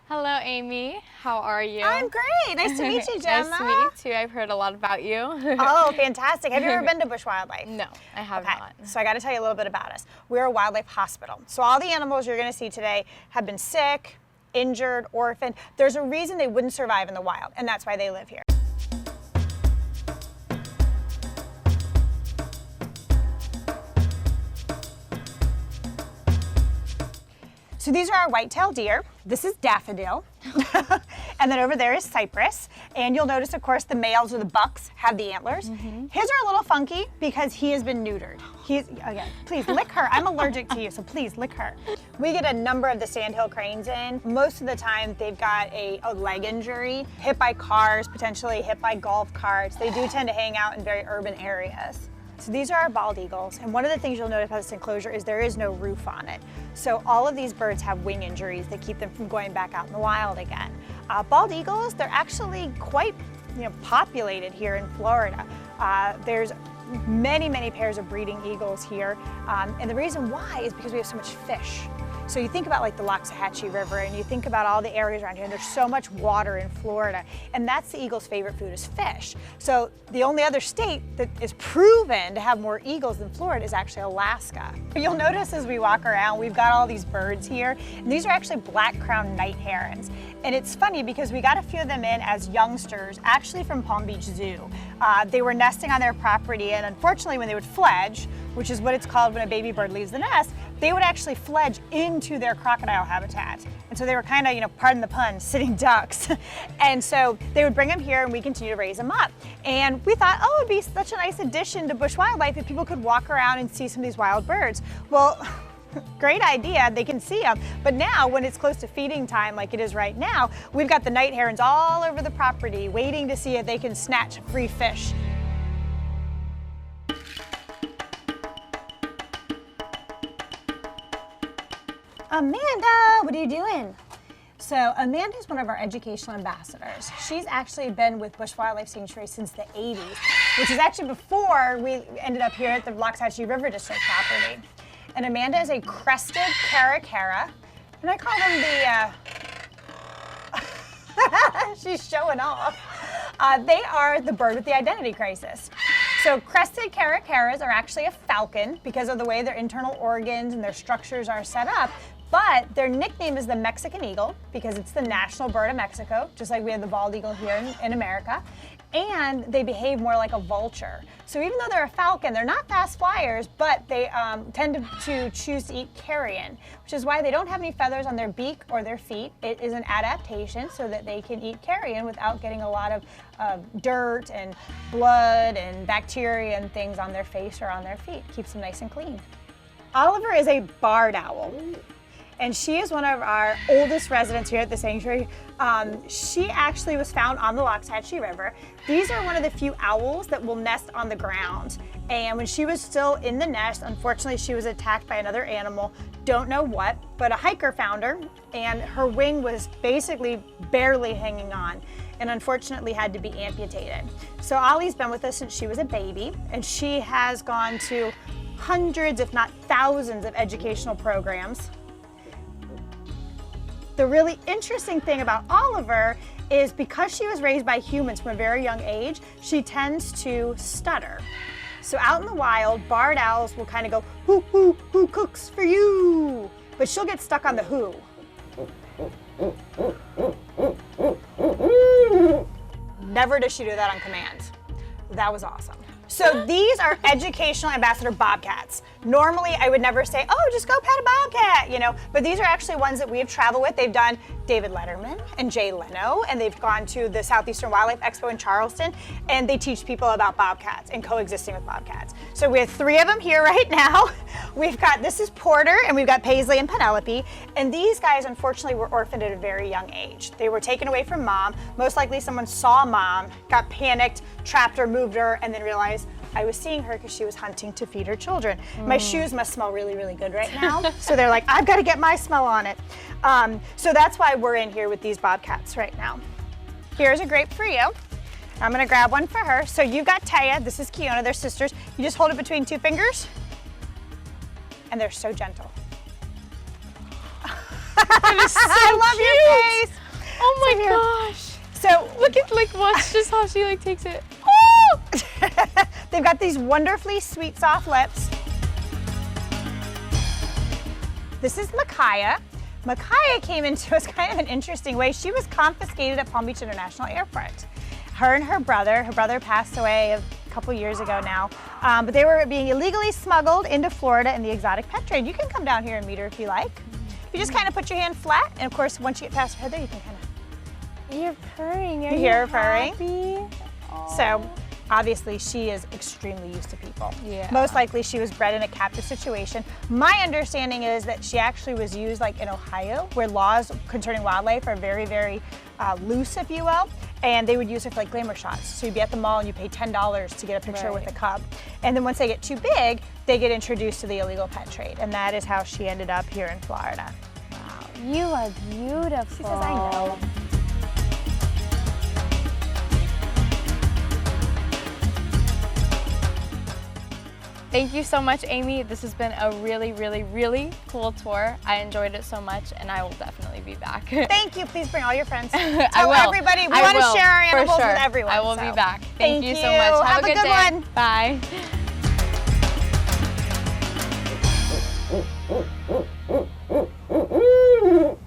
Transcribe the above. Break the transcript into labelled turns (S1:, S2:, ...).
S1: Hello, Amy. How are you?
S2: I'm great. Nice to meet you, Gemma.
S1: Nice to meet you too. I've heard a lot about you.
S2: Oh, fantastic. Have you ever been to Busch Wildlife?
S1: No, I have not.
S2: So I got to tell you a little bit about us. We're a wildlife hospital. So all the animals you're going to see today have been sick, injured, orphaned. There's a reason they wouldn't survive in the wild, and that's why they live here. So these are our white-tailed deer. This is daffodil. And then over there is cypress. And you'll notice, of course, the males or the bucks have the antlers. His are a little funky because he has been neutered. Again, please lick her. I'm allergic to you, so please lick her. We get a number of the sandhill cranes in. Most of the time, they've got a leg injury, hit by cars, potentially hit by golf carts. They do tend to hang out in very urban areas. So these are our bald eagles, and one of the things you'll notice about this enclosure is there is no roof on it. So all of these birds have wing injuries that keep them from going back out in the wild again. Bald eagles, they're actually quite populated here in Florida. There's many pairs of breeding eagles here, and the reason why is because we have so much fish. So you think about like the Loxahatchee River, and you think about all the areas around here, and there's so much water in Florida, and that's the eagle's favorite food is fish. So the only other state that is proven to have more eagles than Florida is actually Alaska. You'll notice as we walk around, we've got all these birds here, and these are actually black-crowned night herons. And it's funny because we got a few of them in as youngsters, actually from Palm Beach Zoo. They were nesting on their property, and unfortunately when they would fledge, which is what it's called when a baby bird leaves the nest, they would actually fledge into their crocodile habitat. And so they were kind of, pardon the pun, sitting ducks. And so they would bring them here and we continue to raise them up. And we thought, oh, it would be such a nice addition to Busch Wildlife if people could walk around and see some of these wild birds. Well, great idea, they can see them. But now when it's close to feeding time like it is right now, we've got the night herons all over the property waiting to see if they can snatch free fish. Amanda, what are you doing? So Amanda is one of our educational ambassadors. She's actually been with Busch Wildlife Sanctuary since the 80s, which is actually before we ended up here at the Loxahatchee River District property. And Amanda is a crested caracara, and I call them the, she's showing off. They are the bird with the identity crisis. So crested caracaras are actually a falcon because of the way their internal organs and their structures are set up. But their nickname is the Mexican eagle because it's the national bird of Mexico, just like we have the bald eagle here in America. And they behave more like a vulture. So even though they're a falcon, they're not fast flyers, but they tend to choose to eat carrion, which is why they don't have any feathers on their beak or their feet. It is an adaptation so that they can eat carrion without getting a lot of dirt and blood and bacteria and things on their face or on their feet. Keeps them nice and clean. Oliver is a barred owl. And she is one of our oldest residents here at the sanctuary. She actually was found on the Loxahatchee River. These are one of the few owls that will nest on the ground. And when she was still in the nest, unfortunately she was attacked by another animal, don't know what, but a hiker found her and her wing was basically barely hanging on and unfortunately had to be amputated. So Ollie's been with us since she was a baby, and she has gone to hundreds, if not thousands, of educational programs. The really interesting thing about Oliver is because she was raised by humans from a very young age, she tends to stutter. So out in the wild, barred owls will kind of go, who cooks for you? But she'll get stuck on the who. Never does she do that on command. That was awesome. So these are educational ambassador bobcats. Normally I would never say, oh, just go pet a bobcat, but these are actually ones that we have traveled with. They've done David Letterman and Jay Leno, and they've gone to the Southeastern Wildlife Expo in Charleston, and they teach people about bobcats and coexisting with bobcats. So we have 3 of them here right now. This is Porter, and we've got Paisley and Penelope, and these guys unfortunately were orphaned at a very young age. They were taken away from mom. Most likely someone saw mom, got panicked, trapped her, moved her, and then realized I was seeing her because she was hunting to feed her children. My shoes must smell really, really good right now. So they're like, I've got to get my smell on it. So that's why we're in here with these bobcats right now. Here's a grape for you. I'm gonna grab one for her. So you've got Taya, this is Kiona, they're sisters. You just hold it between 2 fingers, and they're so gentle.
S1: That is so
S2: I love
S1: cute.
S2: your face.
S1: Like, watch just how she like takes it.
S2: They've got these wonderfully sweet, soft lips. This is Micaiah. Micaiah came into us kind of an interesting way. She was confiscated at Palm Beach International Airport. Her and her brother passed away a couple years ago now, but they were being illegally smuggled into Florida in the exotic pet trade. You can come down here and meet her if you like. You just kind of put your hand flat, and of course, once you get past her head there, you can kind of...
S1: You're purring.
S2: You hear her purring?
S1: Happy?
S2: So, obviously, she is extremely used to people.
S1: Yeah.
S2: Most likely, she was bred in a captive situation. My understanding is that she actually was used like in Ohio, where laws concerning wildlife are very, very loose, if you will. And they would use her for like glamour shots. So you'd be at the mall and you pay $10 to get a picture with a cub. And then once they get too big, they get introduced to the illegal pet trade. And that is how she ended up here in Florida.
S1: Wow, you are beautiful.
S2: She says, I know.
S1: Thank you so much, Amy. This has been a really, really, really cool tour. I enjoyed it so much, and I will definitely be back.
S2: Thank you. Please bring all your friends.
S1: I
S2: Tell
S1: will.
S2: everybody. We want to share our animals
S1: sure.
S2: with everyone.
S1: I will
S2: so.
S1: be back. Thank you so much.
S2: Have
S1: a
S2: a good
S1: day.
S2: one.
S1: Bye.